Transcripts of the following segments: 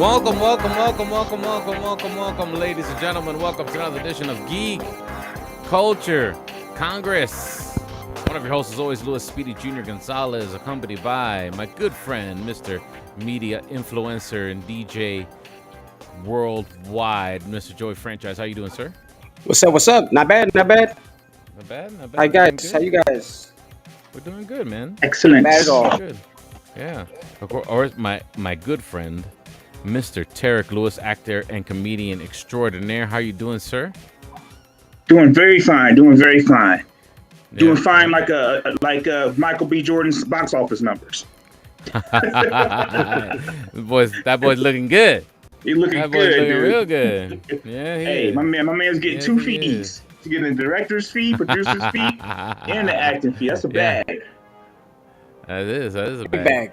Welcome, ladies and gentlemen. Welcome to another edition of Geek Culture Congress. One of your hosts is always Louis Speedy Jr. Gonzalez, accompanied by my good friend, Mr. Media Influencer and DJ Worldwide, Mr. Joey Franchise. How you doing, sir? What's up? Not bad. Not bad. Hi, guys. How you guys? We're doing good, man. Excellent. Not bad at all. Good. Yeah. Or my good friend, Mr. Tarek Lewis, actor and comedian extraordinaire. How you doing, sir? Doing very fine. Doing Yeah. fine like Michael B. Jordan's box office numbers. That boy's looking good. He's looking That boy's good, looking dude. real good. Yeah, he Hey, is. my man's getting Yes, two he fees. is. He's getting the director's fee, producer's fee, and the acting fee. That's a Yeah. bag. That is a Big bag. bag.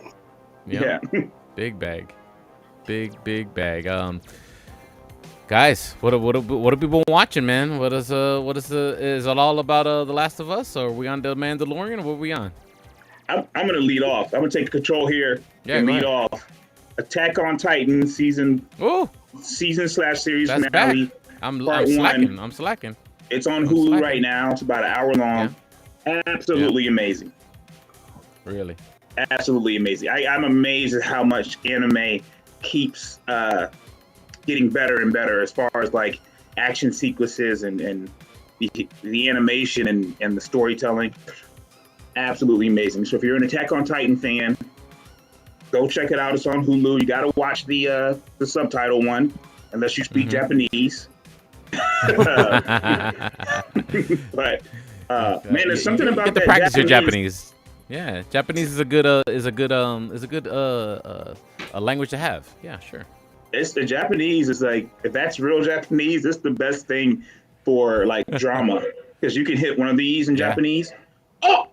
Yep. Yeah. Big bag. Big bag. Guys, what are people watching, man? Is it all about The Last of Us, or are we on the Mandalorian, or what are we on? I'm gonna lead off. I'm gonna take control here and go lead ahead. off. Attack on Titan season Oh, /series that's finale. back. I'm Part slacking. one. I'm slacking. It's on I'm Hulu slacking. right now. It's about an hour long. Absolutely amazing. Really. Absolutely amazing. I'm amazed at how much anime keeps getting better and better as far as like action sequences and the animation and the storytelling. Absolutely amazing. So if you're an Attack on Titan fan, go check it out. It's on Hulu. You got to watch the subtitle one, unless you speak Japanese. But man, there's something you about get to that practice your Japanese. Japanese. Yeah, Japanese is a good language to have. Yeah, sure. It's the Japanese is like, if that's real Japanese, it's the best thing for like drama, because you can hit one of these in Japanese. Oh,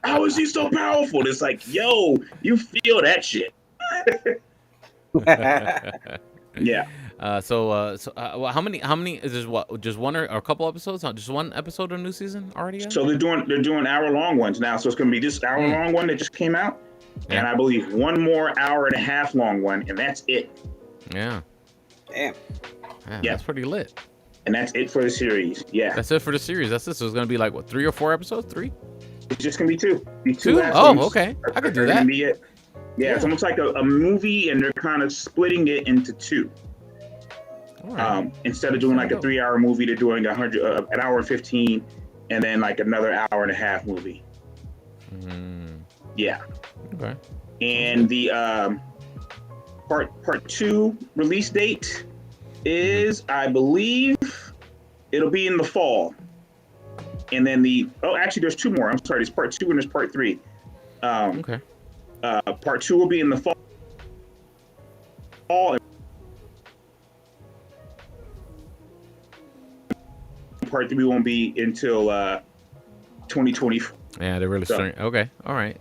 how is he so powerful? And it's like, yo, you feel that shit. Yeah. So how many is this? What, just one or a couple episodes? Just one episode of new season already? So they're doing hour-long ones now. So it's gonna be this hour-long one that just came out, and I believe one more hour-and-a-half long one, and that's it. Yeah. Damn. Yeah. That's pretty lit. And that's it for the series. Yeah. That's it for the series. That's it. So it's gonna be like what, 3 or 4 episodes? 3? It's just gonna be two. Two? last Oh, ones okay. I could do are gonna that. be it. Yeah, it's almost like a movie, and they're kind of splitting it into two. All right. Instead of doing like a 3-hour movie, they're doing an hour and 15, and then like another hour-and-a-half movie. Yeah. Okay. And the part 2 release date is, I believe, it'll be in the fall. And then actually, there's 2 more. I'm sorry, there's part 2 and there's part 3. Okay. Part 2 will be in the fall. And part 3 won't be until 2024. Yeah, they're really starting. Okay. All right.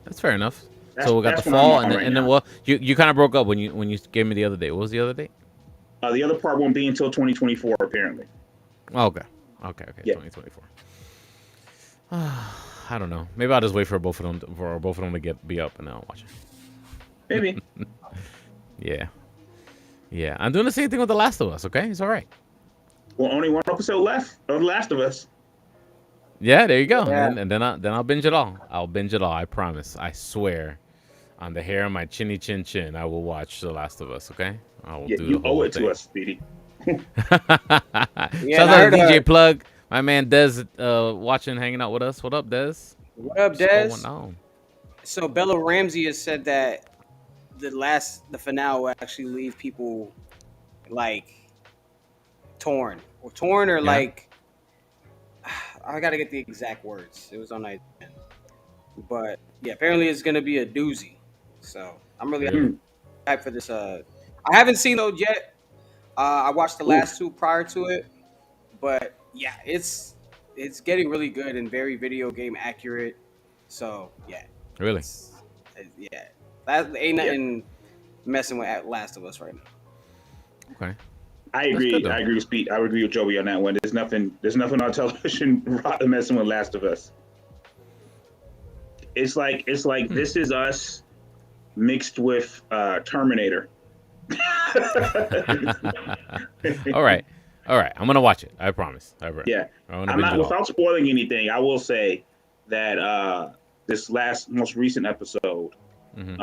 That's fair enough. That's- So we got that's the what I'm fall, on and then, right and then now. well, you kind of broke up when you gave me the other date. What was the other date? The other part won't be until 2024, apparently. Oh, okay. Yeah. 2024. I don't know. Maybe I'll just wait for both of them to be up, and then I'll watch it. Maybe. Yeah. I'm doing the same thing with The Last of Us. Okay, it's all right. Well, only one episode left of The Last of Us. Yeah, there you go. Yeah. And then I'll binge it all. I promise. I swear, on the hair of my chinny chin, I will watch The Last of Us. Okay, I will Yeah, do you the whole owe it thing. to us, Speedy. Shout I out heard, to DJ Plug, my man Dez, watching, hanging out with us. What up, Dez? What up, What's Des? going on? So Bella Ramsey has said that the finale will actually leave people like torn or like, I gotta get the exact words. It was on that, but yeah, apparently it's gonna be a doozy. So I'm really hyped for this. I haven't seen those yet. I watched the last 2 prior to it, but yeah, it's getting really good and very video game accurate. So yeah, Really? that ain't nothing messing with Last of Us right now. Okay. I agree. good, though. I agree with Speed. I agree with Joey on that one. There's nothing on television messing with Last of Us. It's like This Is Us mixed with Terminator. Mm-hmm. All right. I'm gonna watch it. I promise. Yeah, I want to I'm binge not it all. without spoiling anything. I will say that this most recent episode, Hmm.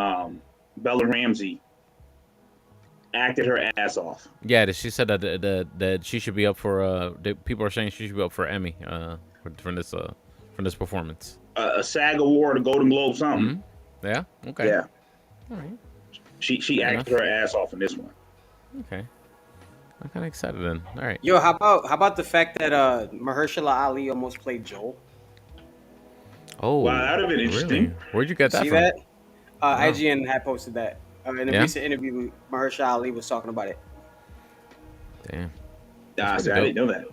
Bella Ramsey acted her ass off. Yeah, she said that she should be up for. People are saying she should be up for Emmy. From this performance. A SAG award, a Golden Globe, something. Hmm. Yeah. Okay. Yeah, All right. she Fair acted enough. her ass off in this one. Okay. I'm kind of excited then. All right. Yo, how about the fact that Mahershala Ali almost played Joel? Oh, Wow, that would have been really? interesting. Where'd you get that See from? that? Wow. IGN had posted that in a Yeah? recent interview. Mahershala Ali was talking about it. Damn. Nah, That's see, I pretty didn't know that.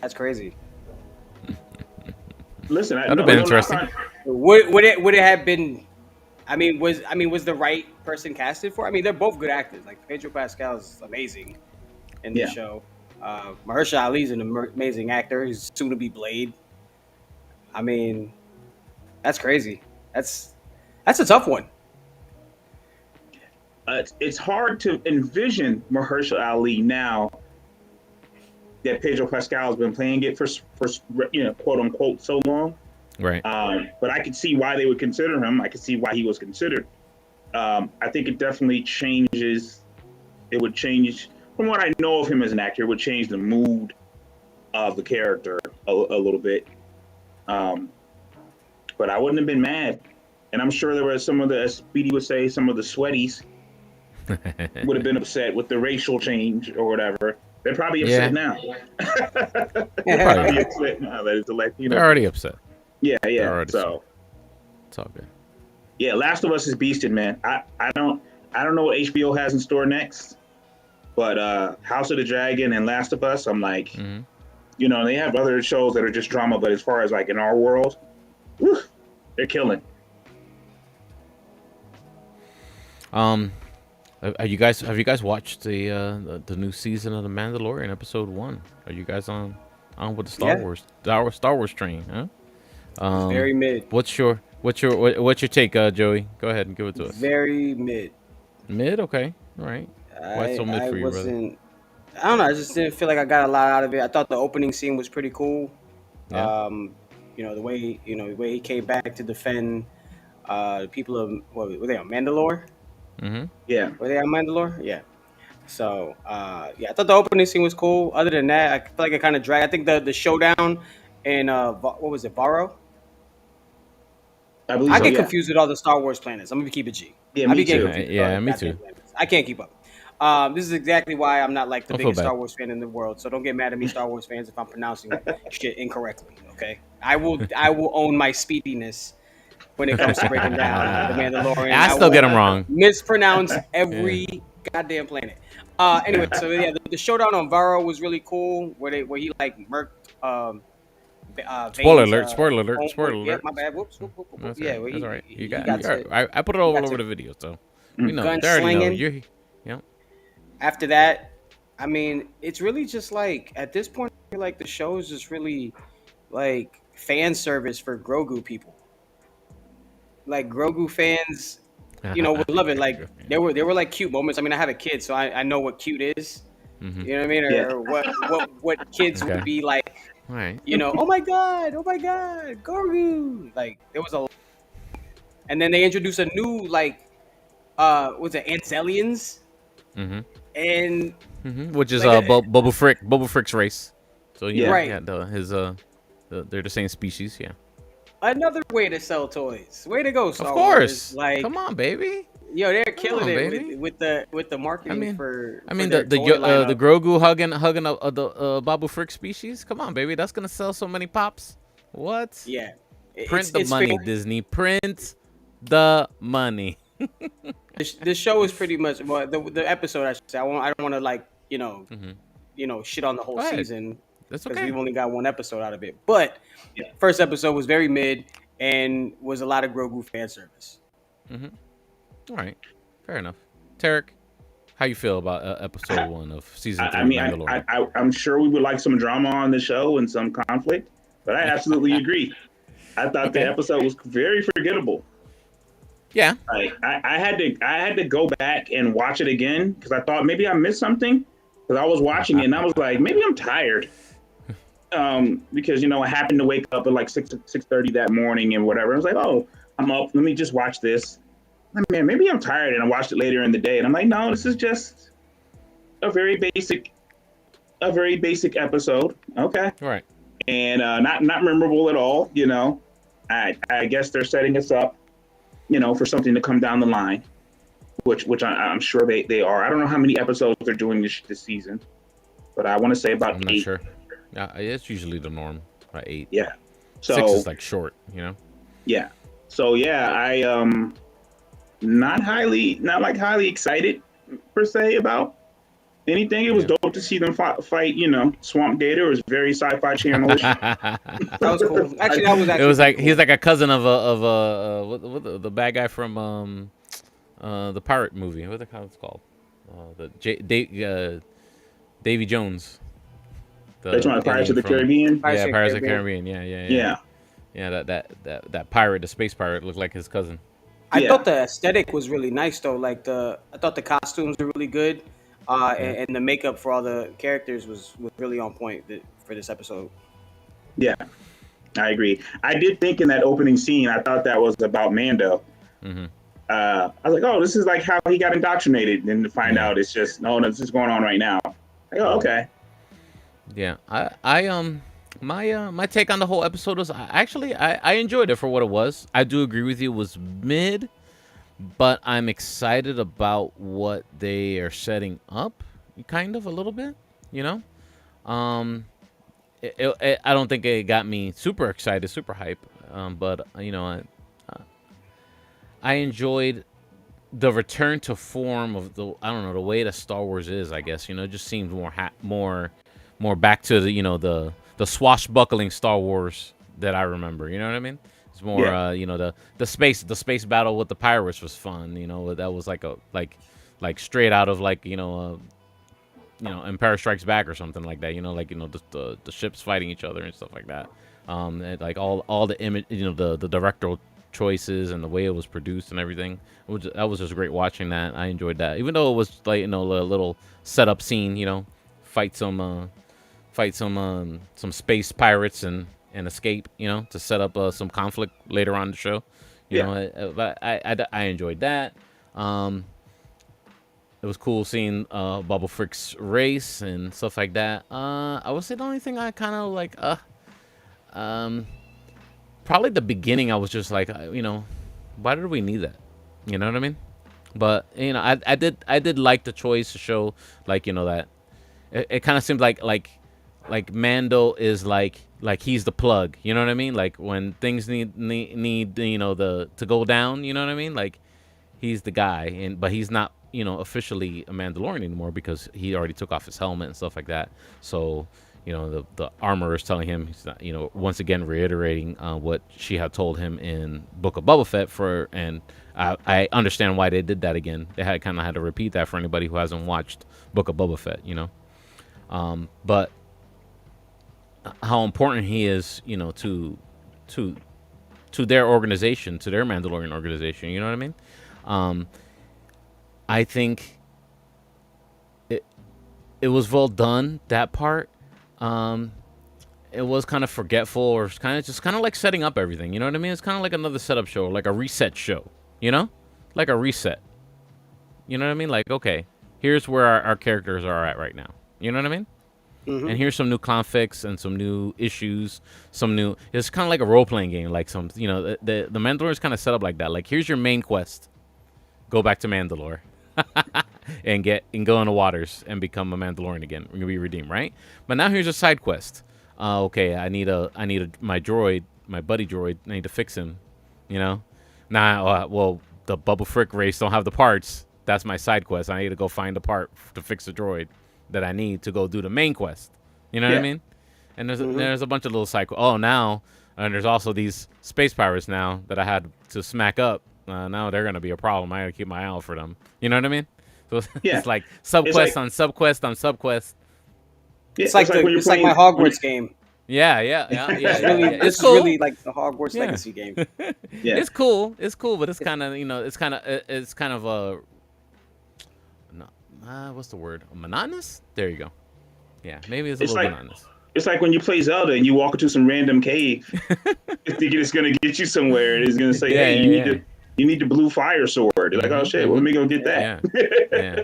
That's crazy. Listen, That'd have been interesting. Would it have been? I mean, was the right person casted for? I mean, they're both good actors. Like Pedro Pascal is amazing in the Yeah. show. Mahershala Ali's an amazing actor. He's soon to be Blade. I mean, that's crazy. That's a tough one. It's hard to envision Mahershala Ali now that Pedro Pascal has been playing it for quote unquote so long. Right. But I could see why they would consider him. I could see why he was considered. I think it definitely changes. It would change, from what I know of him as an actor, it would change the mood of the character a little bit. But I wouldn't have been mad. And I'm sure there were some of the, as Speedy would say, some of the sweaties would have been upset with the racial change or whatever. They're probably upset now. They're probably upset now that it's a Latino. They're already upset. Yeah. already So It's all good. yeah, Last of Us is beasted, man. I don't know what HBO has in store next, but House of the Dragon and Last of Us, I'm like, Mhm. They have other shows that are just drama, but as far as like in our world, whew, they're killing. Have you guys watched the new season of the Mandalorian episode 1? Are you guys on with the Star Wars train? Huh? Very mid. What's your take, Joey? Go ahead and give it to us. Very mid. Mid, okay, all right. Why so mid for you, brother? I don't know. I just didn't feel like I got a lot out of it. I thought the opening scene was pretty cool. Yeah. The way he came back to defend the people of were they on Mandalore? Mm-hmm. Yeah. Were they on Mandalore? Yeah. So I thought the opening scene was cool. Other than that, I feel like it kind of dragged. I think the showdown in what was it, Varro? I believe I so, get yeah. confused with all the Star Wars planets. I'm gonna keep it G. Yeah, I me be getting too. confused with Yeah, all the me goddamn too. planets. I can't keep up. This is exactly why I'm not like the Don't feel biggest bad. Star Wars fan in the world. So don't get mad at me, Star Wars fans, if I'm pronouncing shit incorrectly. Okay, I will own my speediness when it comes to breaking down the Mandalorian. I still will get them wrong. Mispronounce every goddamn planet. Anyway, so yeah, the showdown on Varro was really cool. Where he like murked. Spoiler Vane's, alert! Spoiler alert! homeboy. Spoiler Yeah, alert! my bad. Whoops. Whoop, whoop, whoop. That's Yeah, all right. well, That's all right. he You got. to- I put it all got over to- the video, so we know. Gun They already know. slinging. After that, I mean, it's really just like at this point, I feel like the show is just really like fan service for Grogu people. Like Grogu fans, would love it. Like there were like cute moments. I mean, I have a kid, so I know what cute is. Mhm. You know what I mean? Yeah. Or what kids Okay. would be like. All right. Oh my god, Grogu. Like there was a, and then they introduced a new like, was it Ancellians? Mm-hmm. And Which is Like, Boba Frick's race. So Yeah. Right. they're the same species. Yeah. another way to sell toys. Way to go, Star Of Wars. course. Like, Come on, baby. they're killing on, it baby. with the marketing for. I mean their the toy lineup. the Grogu hugging the Babu Frick species. Come on, baby. That's gonna sell so many pops. What? Yeah. Print the money, fair. Disney. Print the money. The show is pretty much the episode. I should say. I don't want to like shit on the whole Go ahead. season. That's Because okay. we've only got one episode out of it. But Yeah. first episode was very mid and was a lot of Grogu fan service. All right. Fair enough. Tarek, how you feel about episode 1 of season 3 I mean, of Mandalorian? I'm sure we would like some drama on the show and some conflict, but I absolutely agree. I thought the Okay. episode was very forgettable. Yeah. I had to go back and watch it again because I thought maybe I missed something because I was watching it and I was like, maybe I'm tired. Because I happened to wake up at like 6:30 that morning and whatever. I was like, oh, I'm up. Let me just watch this. Man, maybe I'm tired, and I watched it later in the day, and I'm like, no, this is just a very basic episode. Okay, Right. and not memorable at all. I guess they're setting us up, for something to come down the line, which I'm sure they are. I don't know how many episodes they're doing this season, but I want to say about I'm not 8. sure. Yeah, it's usually the norm. 8. Yeah. So 6 is like short. yeah. So yeah, I not highly excited per se about anything. It was dope to see them fight. Swamp Gator. It was very sci-fi channel-ish. That was cool. Actually, that was It was like cool. he's like a cousin of the bad guy from the pirate movie. What the hell it's called? Davy Jones. That's one of Pirates of the Caribbean. Pirates of the Caribbean. Yeah. Yeah, that pirate, the space pirate, looked like his cousin. I thought the aesthetic was really nice though. Like I thought the costumes were really good, and the makeup for all the characters was really on point for this episode. Yeah, I agree. I did think in that opening scene, I thought that was about Mando. Mm-hmm. I was like, oh, this is like how he got indoctrinated, and to find out it's just no, this is going on right now. Like, oh, okay. Yeah, my take on the whole episode was I enjoyed it for what it was. I do agree with you, it was mid, but I'm excited about what they are setting up, kind of a little bit, I don't think it got me super excited, super hype, but I enjoyed the return to form of the way that Star Wars is. I guess it just seems more back to the swashbuckling Star Wars that I remember. You know what I mean? It's more the space battle with the pirates was fun. That was like straight out of Empire Strikes Back or something like that. The ships fighting each other and stuff like that. And like all the image, the directorial choices and the way it was produced and everything. That was just great watching that. I enjoyed that, even though it was like a little setup scene. Fight some space pirates and escape. To set up some conflict later on in the show. But I enjoyed that. It was cool seeing Bubble Frick's race and stuff like that. I would say the only thing I kind of like, probably the beginning. I was just like, why did we need that? You know what I mean? But I did like the choice to show that it kind of seemed like Mando is like he's the plug. You know what I mean? Like when things need to go down. You know what I mean? Like he's the guy, but he's not officially a Mandalorian anymore because he already took off his helmet and stuff like that. So the armorer is telling him he's not, once again reiterating what she had told him in Book of Boba Fett and I understand why they did that again. They had to repeat that for anybody who hasn't watched Book of Boba Fett, but how important he is, to their organization, to their Mandalorian organization. You know what I mean? I think it was well done, that part. It was kind of forgetful, or kind of like setting up everything. You know what I mean? It's kind of like another setup show, like a reset show. Like a reset. You know what I mean? Like, okay, here's where our characters are at right now. You know what I mean? Mm-hmm. And here's some new conflicts and some new issues. It's kind of like a role playing game. Like the Mandalorian is kind of set up like that. Like, here's your main quest. Go back to Mandalore. and go in the waters and become a Mandalorian again. We're gonna be redeemed, right? But now here's a side quest. Okay, I need my droid, my buddy droid. I need to fix him. Now, well, the Bubble Frick race don't have the parts. That's my side quest. I need to go find the part to fix the droid that I need to go do the main quest. You know what I mean? And there's a bunch of little side. Now, and there's also these space pirates now that I had to smack up. Now they're gonna be a problem. I gotta keep my eye out for them. You know what I mean? So it's like subquest on subquest on subquest. It's like my Hogwarts game. This is really like the Hogwarts Legacy game. Yeah. It's cool, but it's kind of a what's the word? Monotonous? There you go. Yeah, maybe it's a little monotonous. It's like when you play Zelda and you walk into some random cave, thinking it's gonna get you somewhere, and it's gonna say, "Hey, you need the blue fire sword." You're like, "Oh shit, well, let me go get that." Yeah.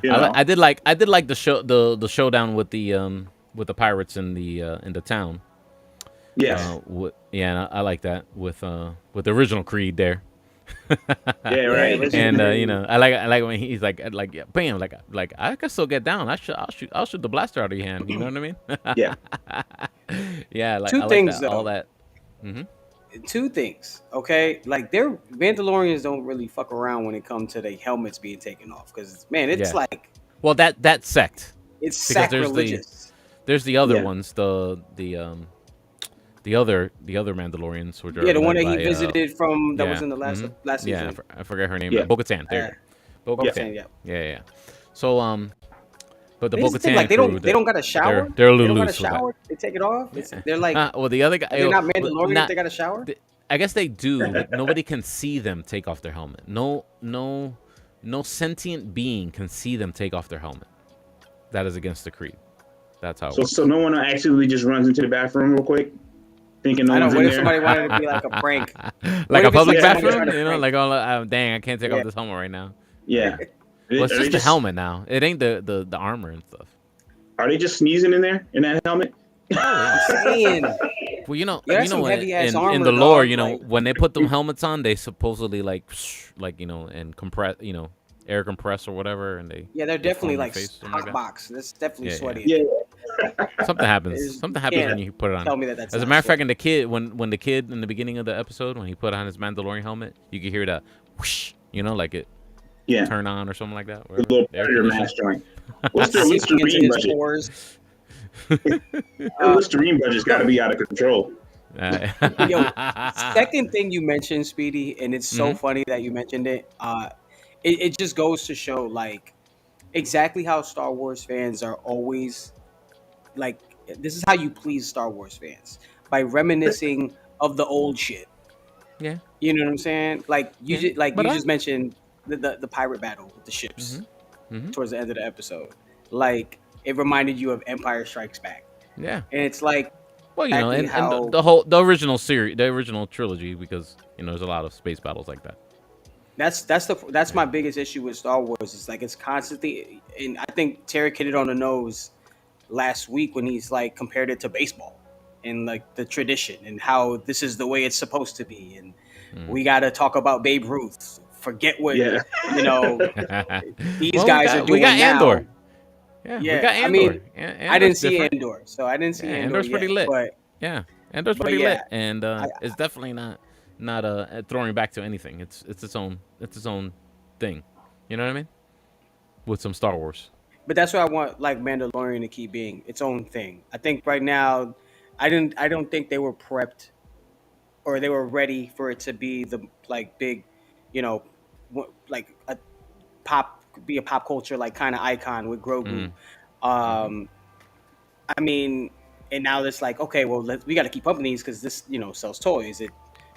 You know? I did like the showdown with the pirates in the town. Yes. And I like that with the original Creed there. Yeah, right. And I like when he's like yeah, bam, like I can still get down. I'll shoot the blaster out of your hand. You know what I mean? Yeah. Yeah, like Two I like things, that, all though. that. Mm-hmm. Two things, okay? Like, their Mandalorians don't really fuck around when it comes to their helmets being taken off, because man, it's like, well, that sect. it's Because sacrilegious. there's the other Yeah. ones, the other Mandalorians, which are Yeah, the one led that he by, visited from that was in the last mhm. last season. Yeah, I forget her name. Yeah. Bo-Katan. There you go. Bo-Katan. Yeah. Yeah. So but the Here's the thing, Bo-Katan like, they crew, don't got a shower. They're a They little don't got a loose with that. shower. They take it off. They're like, well, the other guy. they're not well, Mandalorian. They got a shower. I guess they do, but nobody can see them take off their helmet. No sentient being can see them take off their helmet. That is against the creed. That's how it works. So no one actually just runs into the bathroom real quick, thinking no I know. one's What in if there. somebody wanted to be like a prank? Like a if it's public like somebody bathroom, trying to you know, prank? like dang, I can't take off this helmet right now. Yeah. Well, it's Are just they the helmet now. It ain't the armor and stuff. Are they just sneezing in there in that helmet? Saying, Well, Yeah, that's you know, some heavy-ass in armor, the lore, dog, like- when they put them helmets on, they supposedly and compress, air compress or whatever, and they yeah, they're definitely foam your like face, something hot like that. box. That's definitely Yeah, sweaty. Yeah. Something happens. Is- Something happens can't when you put it on. Tell me that that's As a not matter of fact, sweaty. in the kid, when the kid in the beginning of the episode, when he put on his Mandalorian helmet, you could hear that whoosh, like it Yeah. turn on or something like that. The little Air predator conditioning. mask joint. What's their Seeping into Listerine his budget? pores. Their Listerine budget's got to be out of control. Yo, second thing you mentioned, Speedy, and it's so Mhm. funny that you mentioned it. It just goes to show like exactly how Star Wars fans are always like. This is how you please Star Wars fans by reminiscing of the old shit. Yeah. You know what I'm saying? Like you Yeah. But just mentioned the pirate battle with the ships Mhm. towards the end of the episode. Like it reminded you of Empire Strikes Back, Yeah. and it's like Well, exactly and how- the original series, the original trilogy, because there's a lot of space battles like that. that's my biggest issue with Star Wars. It's like it's constantly, and I think Terry hit it on the nose last week when he's like compared it to baseball and like the tradition and how this is the way it's supposed to be, and we got to talk about Babe Ruth. Forget what Yeah. these Well, guys are doing we got now. Andor. Yeah, we Yeah, got I Andor. mean, I didn't see different. Andor, so I didn't see Yeah, Andor Andor's pretty yet, lit. But Yeah, Andor's But pretty yeah, lit, and it's definitely not throwing back to anything. It's its own thing. You know what I mean? With some Star Wars. But that's what I want, like Mandalorian to keep being its own thing. I think right now, I don't think they were prepped or they were ready for it to be the like big, like a pop culture like kind of icon with Grogu. I mean, and now it's like, okay, well, we got to keep up with these because this sells toys.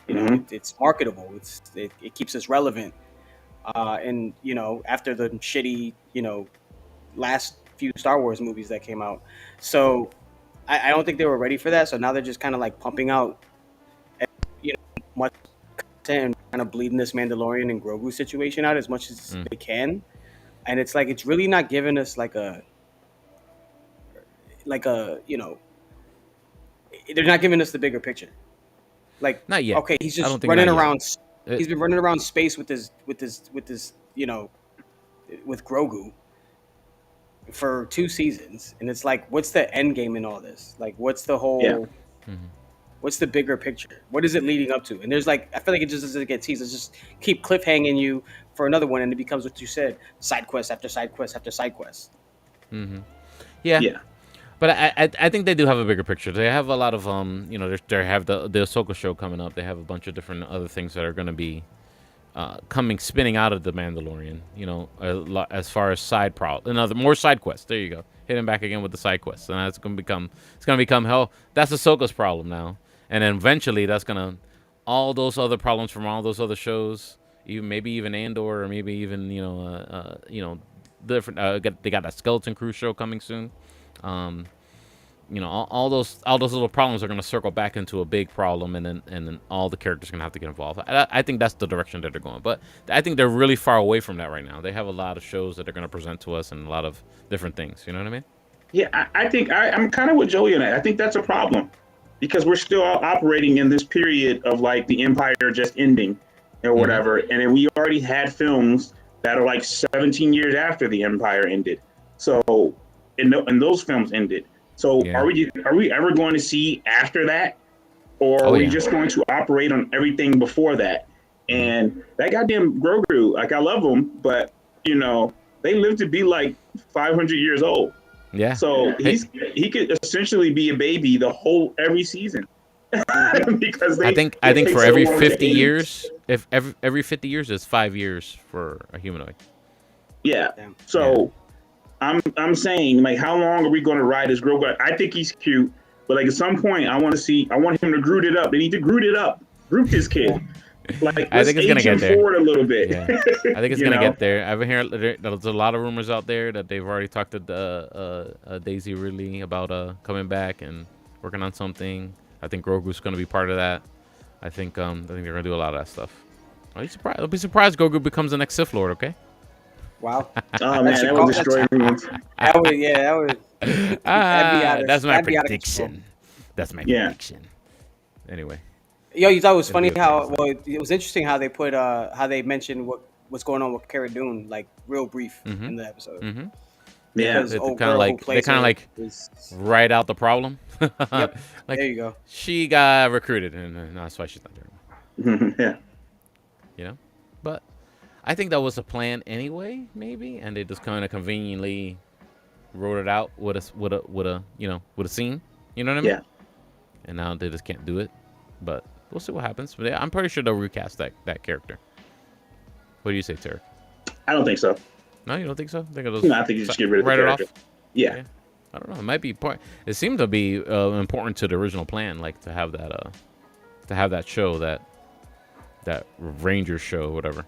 It's marketable. It keeps us relevant. And after the shitty last few Star Wars movies that came out. So I don't think they were ready for that. So now they're just kind of like pumping out, much content and kind of bleeding this Mandalorian and Grogu situation out as much as they can. And it's like, it's really not giving us like a, they're not giving us the bigger picture. Like, Not yet. okay, he's I just don't think running not yet. around. He's been running around space with this, with Grogu for 2 seasons, and it's like, what's the end game in all this? Like, what's the whole, what's the bigger picture? What is it leading up to? And there's like, I feel like it just doesn't get teased. It's just keep cliffhanging you for another one, and it becomes what you said: side quest after side quest after side quest. Yeah. Yeah. But I think they do have a bigger picture. They have a lot of they have the Ahsoka show coming up. They have a bunch of different other things that are going to be spinning out of the Mandalorian. As far as more side quests. There you go. hitting back again with the side quests, and it's gonna become hell. That's Ahsoka's problem now, and then eventually that's gonna all those other problems from all those other shows, maybe even Andor, or maybe even different. They got that Skeleton Crew show coming soon. All those little problems are gonna circle back into a big problem, and then all the characters are gonna have to get involved. I think that's the direction that they're going, but I think they're really far away from that right now. They have a lot of shows that they're gonna present to us and a lot of different things. You know what I mean? Yeah, I think I'm kind of with Joey on that. I think that's a problem because we're still operating in this period of like the Empire just ending or whatever, and then we already had films that are like 17 years after the Empire ended. So, and those films ended. So are we ever going to see after that, or are we just going to operate on everything before that? And that goddamn Grogu, like I love him, but they live to be like 500 years old. Yeah. So he could essentially be a baby every season. Because I think for every 50 years, if every 50 years is 5 years for a humanoid. Yeah. So. I'm saying, like, how long are we going to ride this Grogu? I think he's cute, but like at some point, I want him to Groot it up. They need to Groot it up. Groot this kid. Like, I think it's gonna get there. Forward a little bit. Yeah. I think it's gonna get there. I've been hearing there's a lot of rumors out there that they've already talked to Daisy Ridley about coming back and working on something. I think Grogu's gonna be part of that. I think they're gonna do a lot of that stuff. I'll be surprised Grogu becomes the next Sith Lord. Okay. Wow. Oh man, that would destroy me. That would. That's my prediction. That's my prediction. Anyway. Yo, you thought it was funny it was interesting how they put how they mentioned what's going on with Cara Dune, like real brief in the episode. Mm-hmm. Yeah, they kind of like write out the problem. Yep. Like, there you go. She got recruited, and that's why she's not there. Yeah. But I think that was a plan anyway, maybe, and they just kind of conveniently wrote it out with a scene. You know what I mean? Yeah. And now they just can't do it, but we'll see what happens. But yeah, I'm pretty sure they'll recast that character. What do you say, Tarek? I don't think so. No, you don't think so? I think you just get rid of the character. Yeah. I don't know. It might be part. It seemed to be important to the original plan, like to have that show, that Ranger show, whatever.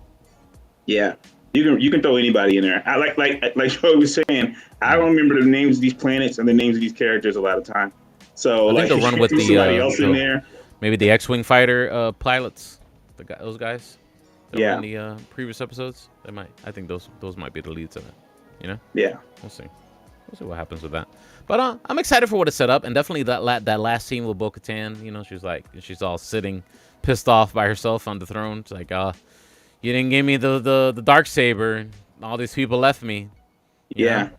Yeah, you can throw anybody in there. I like Joey was saying. I don't remember the names of these planets and the names of these characters a lot of time. So I think they'll run with somebody else in there. Maybe the X-wing fighter pilots, those guys. Yeah. In the previous episodes, I think those might be the leads in it. Yeah. We'll see. We'll see what happens with that. But I'm excited for what it's set up, and definitely that last scene with Bo-Katan. She's all sitting, pissed off by herself on the throne. It's like, you didn't give me the Darksaber. All these people left me. Yeah.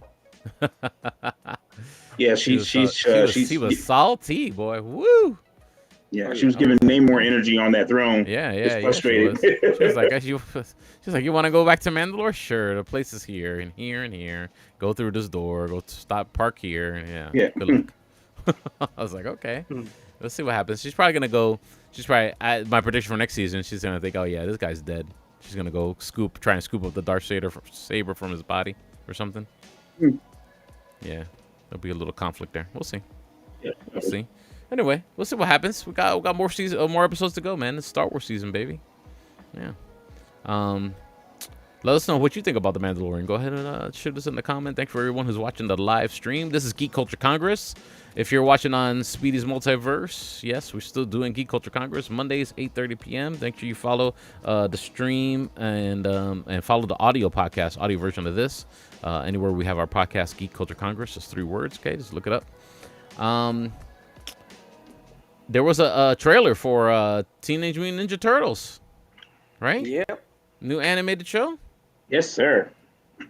Yeah, she was salty, boy. Woo. Yeah, she was giving Namor energy on that throne. Yeah. It's frustrating. She was like, you want to go back to Mandalore? Sure. The place is here and here and here. Go through this door. Park here. Yeah. Good luck. I was like, okay. Let's see what happens. She's probably gonna go. My prediction for next season. She's gonna think, oh yeah, this guy's dead. She's gonna go try and scoop up the Darksaber from his body or something. Yeah, there'll be a little conflict there. We'll see. Yeah. We'll see. Anyway, we'll see what happens. We got more episodes to go, man. It's Star Wars season, baby. Yeah. Let us know what you think about The Mandalorian. Go ahead and shoot us in the comment. Thanks for everyone who's watching the live stream. This is Geek Culture Congress. If you're watching on Speedy's Multiverse, yes, we're still doing Geek Culture Congress Mondays, 8:30 p.m. Make sure you follow the stream and follow the audio podcast, audio version of this. Anywhere we have our podcast, Geek Culture Congress. It's 3 words. Okay, just look it up. There was a trailer for Teenage Mutant Ninja Turtles, right? Yep. New animated show? Yes, sir.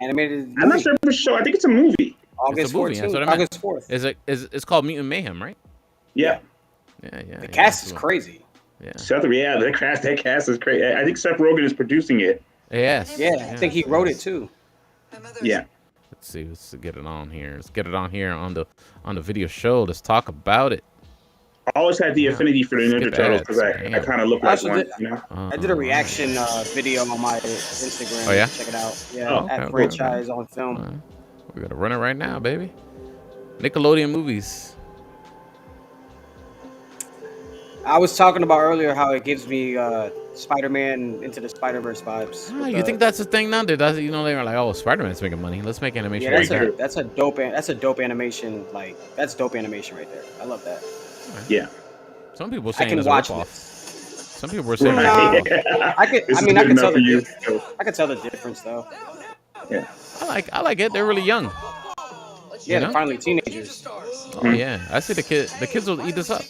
Animated movie. I'm not sure if it's a show. I think it's a movie. August 14th. August 4th. It's called Mutant Mayhem, right? Yeah. Yeah. The cast is crazy. Yeah. That cast is crazy. I think Seth Rogen is producing it. Yes. Yeah, I think he wrote it too. Yeah. Let's get it on here. Let's get it on here on the video show. Let's talk about it. I always had the affinity for the Ninja Turtles because I kind of look like one. I did a reaction video on my Instagram. Oh yeah, check it out. Yeah, at Franchise on Film. We gotta run it right now, baby. Nickelodeon movies. I was talking about earlier how it gives me Spider-Man Into the Spider-Verse vibes. Ah, With you think that's the thing now? Dude, that's, they were like, oh, Spider-Man's making money. Let's make animation yeah, like that. that's a dope animation. Like that's dope animation right there. I love that. Yeah. Some people were I saying can it's a watch ripoff. this. Some people were saying Right. it's a ripoff. I could. This I is mean, I good could enough tell for you. I could tell the difference though. Yeah. I like it. They're really young. Yeah, You they're know? finally teenagers. Oh yeah, I see the kids will eat this up.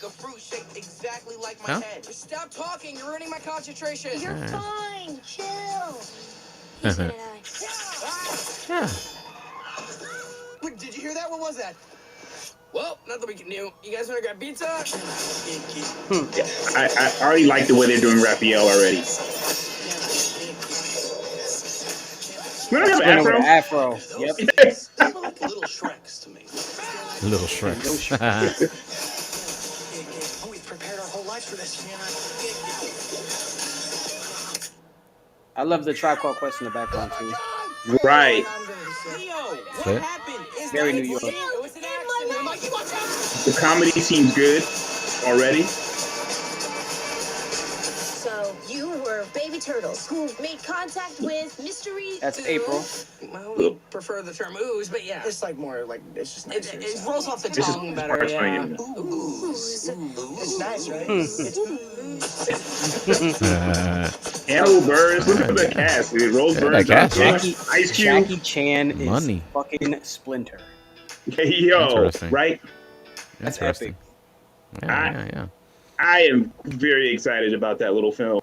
Huh? Stop talking. You're ruining my concentration. You're Yeah. fine. Chill. He's gonna die. Yeah. Wait, did you hear that? What was that? Well, nothing we can do. You guys want to grab pizza? I already like the way they're doing Raphael already. We don't have an With afro. an afro. Yep. People like little Shreks to me. Little Shreks. Oh, we've prepared our whole lives for this. I love the Tribe Called Quest in the background too. Right. That's it. Very New York. The comedy seems good already. So you were baby turtles who made contact with mystery. That's April. Well, we prefer the term ooze, but yeah. It's like more like, it's just nicer. It rolls off the This is tongue this better, part's funny. yeah. Isn't it? Ooze. It's nice, right? Animal Birds. Look at the cast. Rose Yeah, Byrne, that cast, Ice Cube. Jackie Chan is Money. fucking Splinter. Yo, Interesting. right? That's Interesting. epic. Yeah. I am very excited about that little film.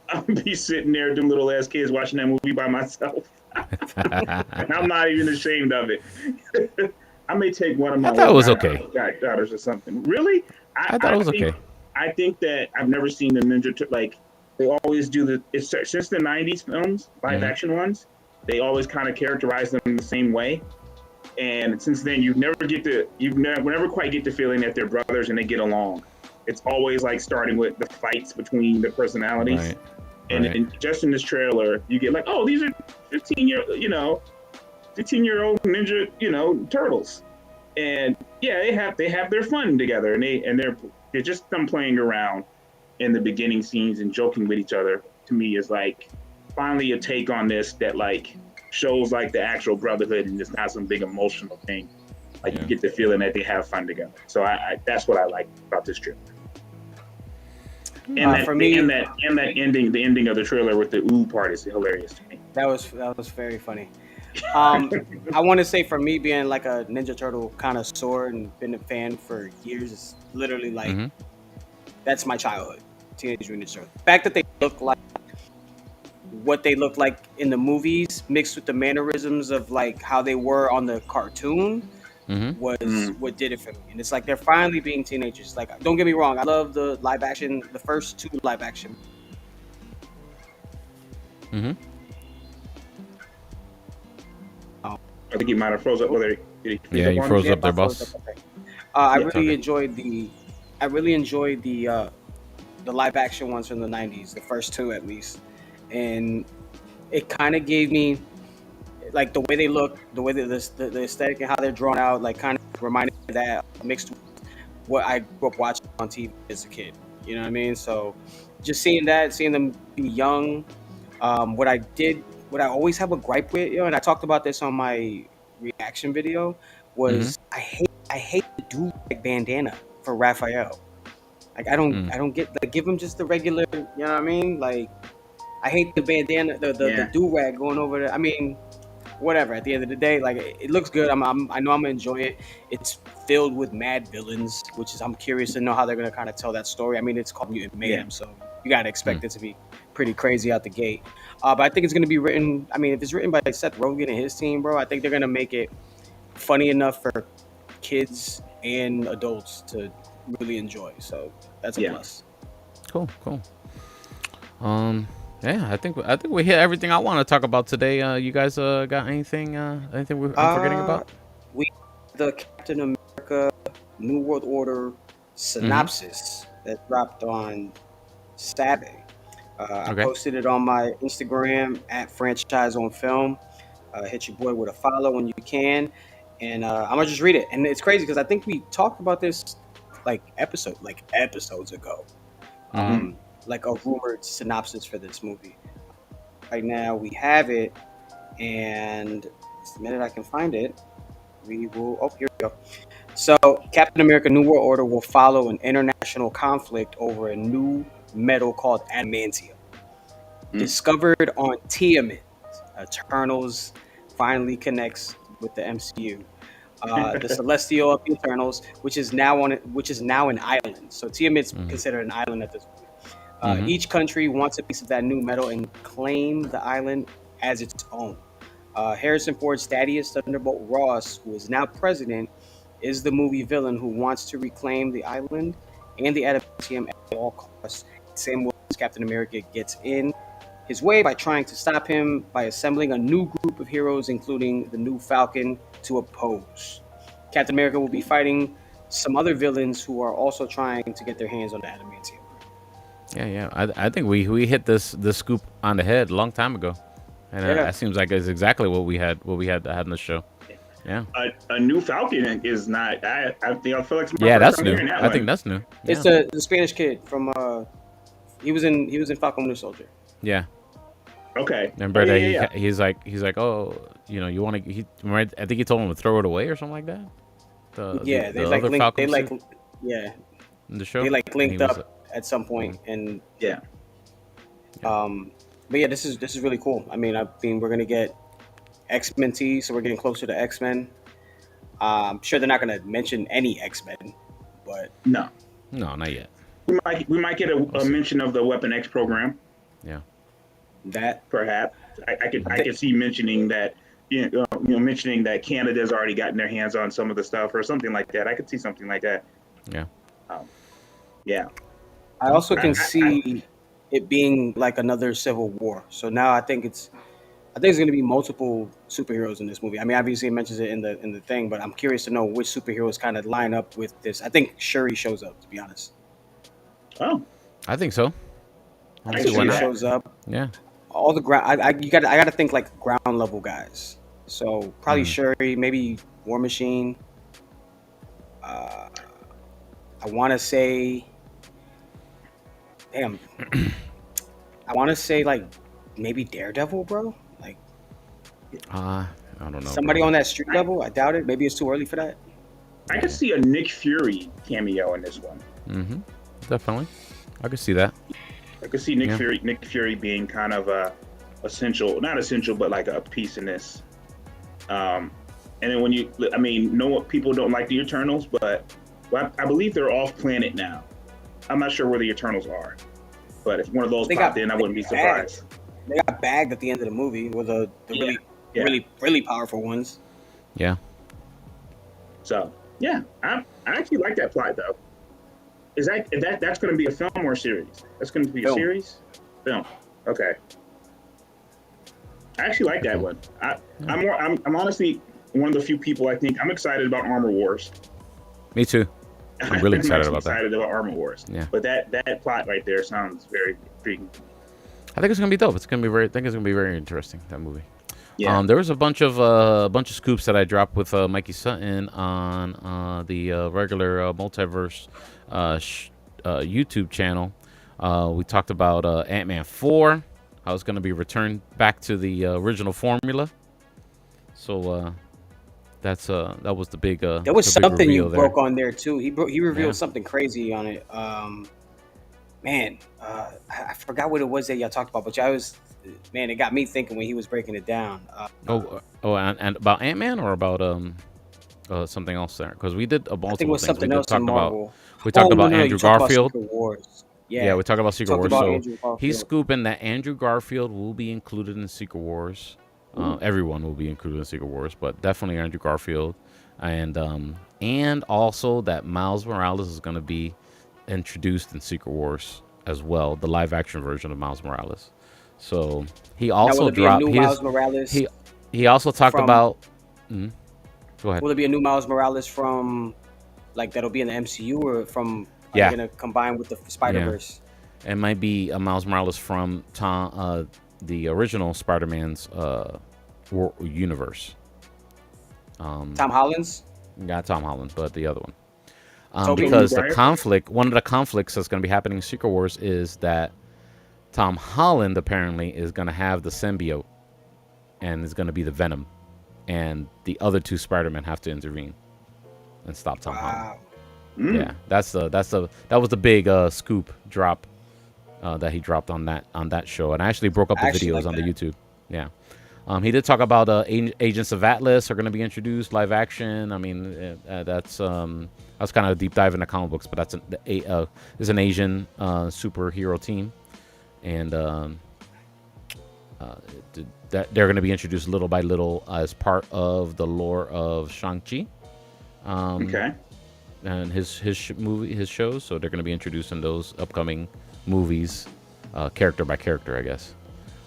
I'll be sitting there, them little ass kids watching that movie by myself. And I'm not even ashamed of it. I may take one of my I thought it was okay. daughters or something. Really? I thought it was okay. I think that I've never seen the like they always do it's since the 90s films, live action ones, they always kind of characterize them the same way. And since then you never quite get the feeling that they're brothers and they get along. It's always like starting with the fights between the personalities. Right. And just in this trailer, you get like, oh, these are 15-year-old ninja, turtles. And yeah, they have their fun together, and they're just them playing around in the beginning scenes and joking with each other. To me, is like finally a take on this that like shows like the actual brotherhood and it's not some big emotional thing. Like you get the feeling that they have fun together. So I that's what I like about this trailer. And For me, the ending of the trailer with the ooh part is hilarious to me. that was very funny. I want to say for me being like a Ninja Turtle connoisseur and been a fan for years, it's literally like that's my childhood. Teenage Mutant Ninja Turtles. The fact that they look like what they look like in the movies, mixed with the mannerisms of like how they were on the cartoon, was what did it for me. And it's like they're finally being teenagers. Like, don't get me wrong, I love the live action, the first two live action. I think he might have froze up. Whether You froze up there, boss. I really enjoyed the live action ones from the 90s, the first two at least. And it kind of gave me like the way they look, the way that the aesthetic and how they're drawn out, like kind of reminded me of that mixed with what I grew up watching on TV as a kid. You know what I mean? So just seeing them be young, what I always have a gripe with, and I talked about this on my reaction video, was I hate the do-rag bandana for Raphael. Like I don't get, like, give him just the regular, you know what I mean? Like I hate the bandana, the do-rag going over there. I mean, whatever. At the end of the day, like it looks good. I know I'm gonna enjoy it. It's filled with mad villains, which is I'm curious to know how they're gonna kind of tell that story. I mean, it's called Mutant Mayhem, so you gotta expect it to be pretty crazy out the gate. But I think it's gonna be written. I mean, if it's written by Seth Rogen and his team, bro, I think they're gonna make it funny enough for kids and adults to really enjoy. So that's a plus. Cool. Yeah, I think we hit everything I want to talk about today. You guys got anything I'm forgetting about? We the Captain America New World Order synopsis that dropped on Saturday. I posted it on my Instagram at Franchise on Film. Hit your boy with a follow when you can. and I'm gonna just read it. And it's crazy because I think we talked about this like episodes ago, Mhm. like a rumored synopsis for this movie. Right now we have it, and the minute I can find it, we will. Oh, here we go. So, Captain America: New World Order will follow an international conflict over a new metal called adamantium, discovered on TMNT. Eternals finally connects with the MCU. The Celestial of the Eternals, which is now an island. So Tiamat's Mhm. considered an island at this point. Mhm. Each country wants a piece of that new metal and claim the island as its own. Harrison Ford's Thaddeus Thunderbolt Ross, who is now president, is the movie villain who wants to reclaim the island and the adamantium at all costs. Sam Wilson's Captain America gets in his way by trying to stop him by assembling a new group of heroes, including the new Falcon, to oppose. Captain America will be fighting some other villains who are also trying to get their hands on the adamantium. Yeah. I think we hit this scoop on the head a long time ago, and Yeah. that seems like it's exactly what we had in the show. Yeah. A new Falcon is not. I feel like it's my Yeah, first that's time new. hearing that I one. think that's new. It's Yeah. the Spanish kid from he was in Falcon Winter Soldier. Yeah. Okay. Remember Oh, that yeah. he's like, oh, you want to? I think he told him to throw it away or something like that. Yeah, the other Falcon suit yeah, in the show. they like And he linked was up at some point, and Yeah. but yeah, this is really cool. I mean, we're gonna get X-Men T, so we're getting closer to X-Men. I'm sure they're not gonna mention any X-Men, but No, not yet. we might get a mention of the Weapon X program. Yeah. that Perhaps I could see mentioning that. Mentioning that Canada's already gotten their hands on some of the stuff or something like that. I could see something like that. Yeah. Yeah. I also can I- see it being like another Civil War. So now I think it's going to be multiple superheroes in this movie. I mean, obviously it mentions it in the thing, but I'm curious to know which superheroes kind of line up with this. I think Shuri shows up, to be honest. Oh, I think so. I I don't can see why see Shuri not. that. shows up. Yeah. All the ground. I got to think like ground level guys. So probably Shuri, maybe War Machine. I want to say, damn. I want to say like maybe Daredevil, bro. Like I don't know. somebody bro. on that street level. I doubt it. Maybe it's too early for that. I could see a Nick Fury cameo in this one. Definitely. I could see that. I could see Nick Fury being kind of not essential, but like a piece in this. And then people don't like the Eternals, but I believe they're off planet now. I'm not sure where the Eternals are, but if one of those popped in, I wouldn't be surprised. They got bagged at the end of the movie with the really powerful ones. Yeah. So yeah, I actually like that plot though. Is that's going to be a film or a series? That's going to be a series? Film. Okay. I actually like that one. I'm honestly one of the few people I think I'm excited about Armor Wars. Me too. I'm really excited about that. Excited about Armor Wars. Yeah. But that plot right there sounds very intriguing. I think it's gonna be dope. I think it's gonna be very interesting, that movie. Yeah. There was a bunch of scoops that I dropped with Mikey Sutton on the regular multiverse YouTube channel. We talked about Ant-Man 4, how it's going to be returned back to the original formula. So that was the big. There was the big something you reveal there. broke on there too. He revealed something crazy on it. I forgot what it was that y'all talked about, but it got me thinking when he was breaking it down. And about Ant-Man or about something else there, because we did a multiple I think it was things. something else in Marvel. We talked about Andrew you talked Garfield. About Secret Wars. Yeah, we talked about Secret Wars. About So Andrew Garfield. he's scooping that Andrew Garfield will be included in Secret Wars. Everyone will be included in Secret Wars, but definitely Andrew Garfield, and also that Miles Morales is going to be introduced in Secret Wars as well, the live action version of Miles Morales. So he also dropped Miles Morales. He also talked about. Go ahead. Will there be a new Miles Morales from, like, that'll be in the MCU, or from? Are you gonna combine with the Spider-Verse? Yeah. It might be a Miles Morales from the original Spider-Man's universe. Tom Holland's? Not Tom Holland, but the other one. Tobey Because the Maguire? one of the conflicts that's going to be happening in Secret Wars is that Tom Holland apparently is going to have the symbiote and is going to be the Venom, and the other two Spider-Men have to intervene and stop Tom Holland. Yeah, that was the big scoop drop that he dropped on that show, and I actually broke up the videos on the YouTube. Yeah. He did talk about Agents of Atlas are going to be introduced live action. I mean, that's kind of a deep dive into comic books, but that's is an Asian superhero team, and that they're going to be introduced little by little as part of the lore of Shang-Chi. Okay. And his shows, so they're going to be introduced in those upcoming movies, character by character, I guess.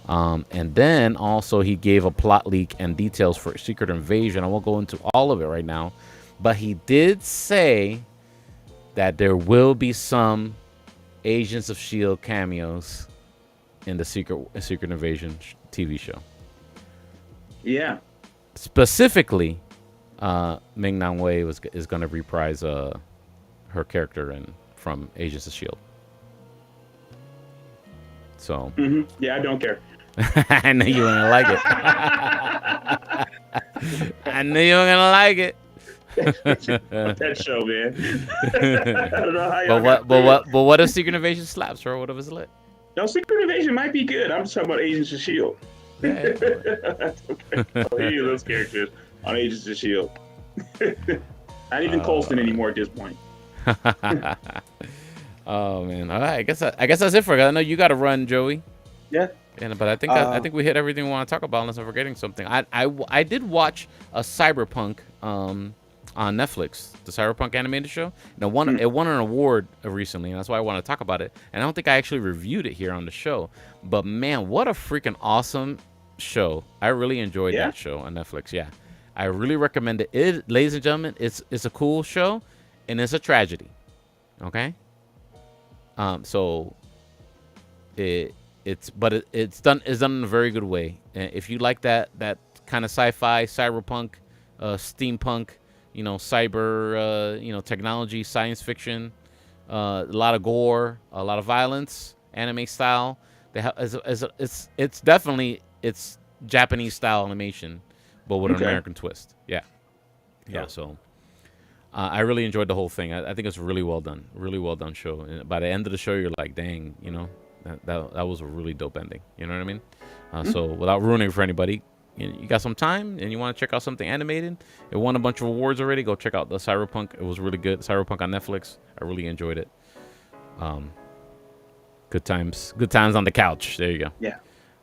And then also he gave a plot leak and details for Secret Invasion. I won't go into all of it right now, but he did say that there will be some Agents of S.H.I.E.L.D. cameos in the Secret Invasion TV show. Yeah. Specifically, Ming-Na Wen is going to reprise her character from Agents of S.H.I.E.L.D. So. Yeah, I don't care. I knew you were gonna like it. I knew you were gonna like it. That show, man. I don't know how but what if Secret Invasion slaps, or what if it's lit? No, Secret Invasion might be good. I'm just talking about Agents of S.H.I.E.L.D. Yeah. That's okay. Any of those characters on Agents of S.H.I.E.L.D. Not even Coulson anymore at this point. Oh man! All right, I guess that's it for it. I know you got to run, Joey. Yeah. But I think I think we hit everything we want to talk about, unless I'm forgetting something. I did watch a Cyberpunk on Netflix, the Cyberpunk animated show. It won an award recently, and that's why I want to talk about it. And I don't think I actually reviewed it here on the show. But man, what a freaking awesome show! I really enjoyed that show on Netflix. Yeah, I really recommend it. Ladies and gentlemen, it's a cool show, and it's a tragedy. Okay. So it's done in a very good way. If you like that kind of sci-fi, cyberpunk, steampunk, cyber, technology, science fiction, a lot of gore, a lot of violence, anime style. They have it's definitely Japanese style animation, but with an American twist. Yeah. So. I really enjoyed the whole thing. I think it's really well done show. And by the end of the show, you're like, dang, that was a really dope ending. You know what I mean? So without ruining it for anybody, you got some time and you want to check out something animated. It won a bunch of awards already. Go check out the Cyberpunk. It was really good. Cyberpunk on Netflix. I really enjoyed it. Good times on the couch. There you go. Yeah.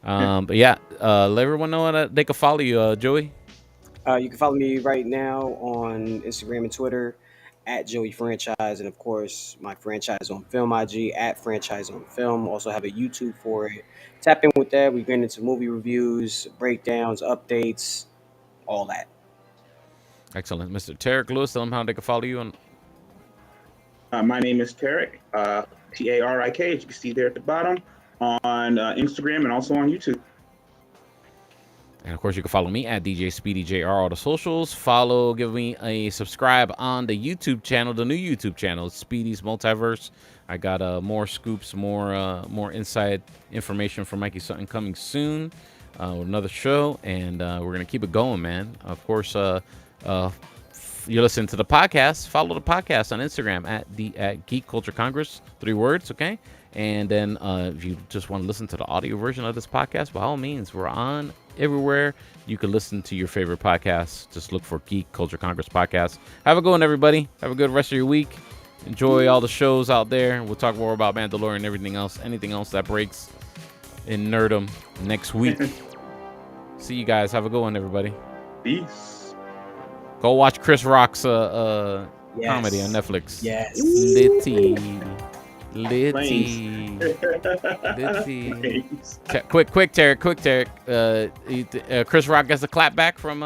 But let everyone know that they can follow you, Joey. You can follow me right now on Instagram and Twitter at Joey Franchise, and of course my Franchise on Film IG at Franchise on Film. Also have a YouTube for it. Tap in with that. We get into movie reviews, breakdowns, updates, all that. Excellent, Mr. Tarek Lewis. Tell them how they can follow you on. My name is Tarek, Tarik, as you can see there at the bottom, on Instagram and also on YouTube. And of course, you can follow me at DJ Speedy JR, all the socials. Give me a subscribe on the YouTube channel, the new YouTube channel, Speedy's Multiverse. I got more scoops, more inside information from Mikey Sutton coming soon with another show, and we're gonna keep it going, man. Of course, you listen to the podcast. Follow the podcast on Instagram at Geek Culture Congress, 3 words, okay? And then if you just want to listen to the audio version of this podcast, by all means, we're on everywhere you can listen to your favorite podcasts. Just look for Geek Culture Congress podcast. Have a good one, everybody. Have a good rest of your week. Enjoy all the shows out there. We'll talk more about Mandalorian and everything else, anything else that breaks in nerdom next week. See you guys. Have a good one, everybody. Peace. Go watch Chris Rock's comedy on Netflix. Yes. Litty. Quick, Tarek. Chris Rock gets a clap back from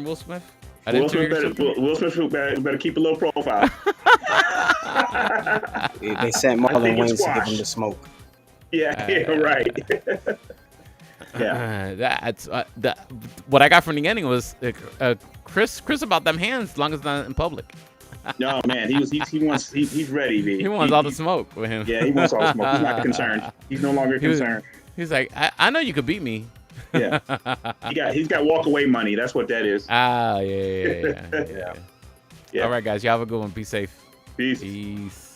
Will Smith. Will Smith better keep a low profile. They sent Marlon Wayans to give him the smoke. Yeah, right. Yeah. That's what I got from the ending was Chris about them hands, as long as it's not in public. No, man, he's ready, B. He wants all the smoke with him. Yeah, he wants all the smoke. He's not concerned. He's no longer concerned. He's like, I know you could beat me. Yeah. He's got walk away money. That's what that is. Yeah. All right, guys, y'all have a good one. Be safe. Peace. Peace.